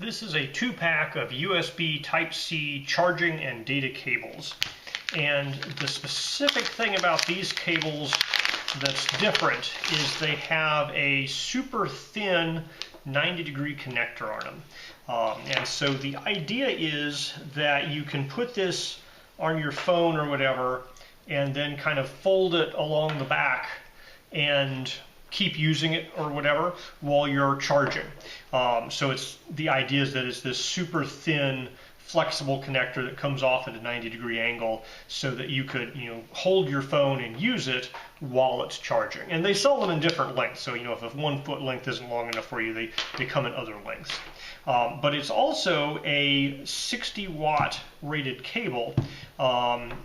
This is a 2-pack of USB Type-C charging and data cables. And the specific thing about these cables that's different is they have a super thin 90-degree connector on them. And so the idea is that you can put this on your phone or whatever and then kind of fold it along the back and keep using it or whatever while you're charging. So the idea is that it's this super thin flexible connector that comes off at a 90-degree angle so that you could hold your phone and use it while it's charging. And they sell them in different lengths, so if a 1 foot length isn't long enough for you, they come in other lengths. But it's also a 60-watt rated cable,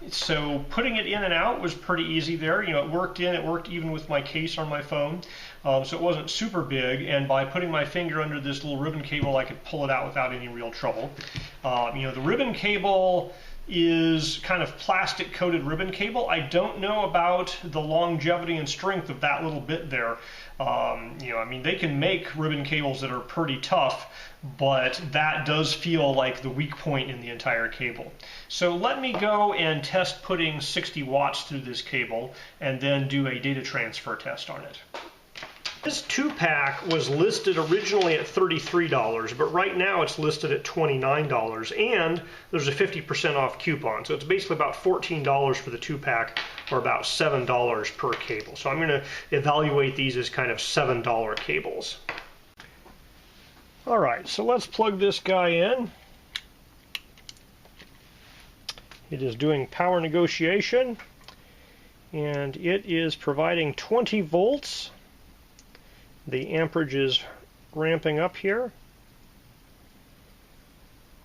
so putting it in and out was pretty easy there. It worked even with my case on my phone, so it wasn't super big, and by putting my finger under this little ribbon cable I could pull it out without any real trouble. The ribbon cable is kind of plastic coated ribbon cable. I don't know about the longevity and strength of that little bit there. They can make ribbon cables that are pretty tough, but that does feel like the weak point in the entire cable. So let me go and test putting 60 watts through this cable and then do a data transfer test on it. This 2-pack was listed originally at $33, but right now it's listed at $29, and there's a 50% off coupon. So it's basically about $14 for the 2-pack, or about $7 per cable. So I'm going to evaluate these as kind of $7 cables. All right, so let's plug this guy in. It is doing power negotiation, and it is providing 20 volts. The amperage is ramping up here.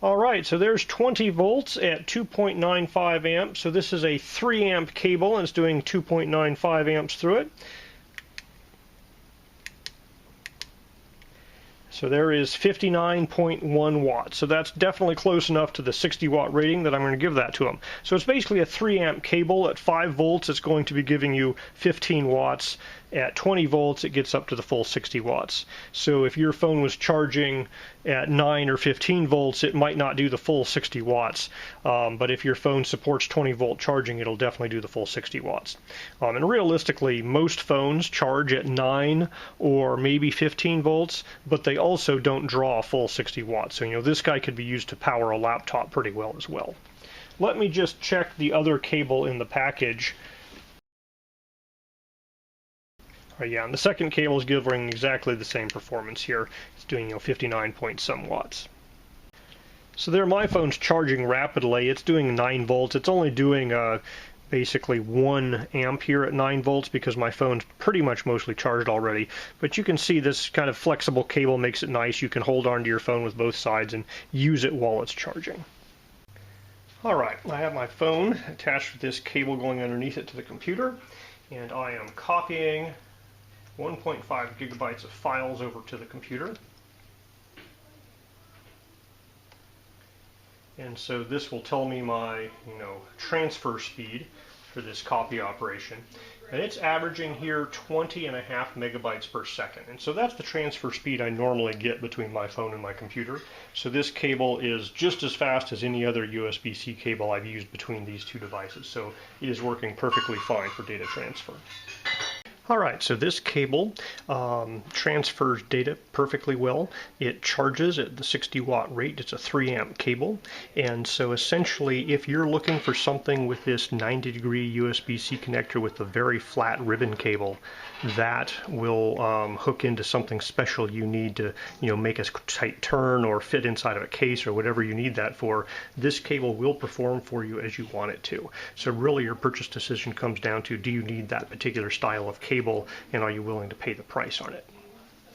All right, so there's 20 volts at 2.95 amps. So this is a 3 amp cable and it's doing 2.95 amps through it. So there is 59.1 watts. So that's definitely close enough to the 60 watt rating that I'm going to give that to them. So it's basically a 3 amp cable. At 5 volts, it's going to be giving you 15 watts. At 20 volts, it gets up to the full 60 watts. So if your phone was charging at 9 or 15 volts, it might not do the full 60 watts. But if your phone supports 20 volt charging, it'll definitely do the full 60 watts. And realistically, most phones charge at 9 or maybe 15 volts, but they also don't draw a full 60 watts. So this guy could be used to power a laptop pretty well as well. Let me just check the other cable in the package. Yeah, and the second cable is giving exactly the same performance here. It's doing 59 point some watts. So there, my phone's charging rapidly. It's doing 9 volts. It's only doing basically 1 amp here at 9 volts because my phone's pretty much mostly charged already. But you can see this kind of flexible cable makes it nice. You can hold onto your phone with both sides and use it while it's charging. All right, I have my phone attached with this cable going underneath it to the computer, and I am copying 1.5 gigabytes of files over to the computer. And so this will tell me my transfer speed for this copy operation. And it's averaging here 20.5 megabytes per second. And so that's the transfer speed I normally get between my phone and my computer. So this cable is just as fast as any other USB-C cable I've used between these two devices. So it is working perfectly fine for data transfer. Alright, so this cable transfers data perfectly well. It charges at the 60 watt rate. It's a 3 amp cable, and so essentially if you're looking for something with this 90-degree USB-C connector with a very flat ribbon cable that will hook into something special you need to make a tight turn or fit inside of a case or whatever you need that for, this cable will perform for you as you want it to. So really your purchase decision comes down to, do you need that particular style of cable, and are you willing to pay the price on it?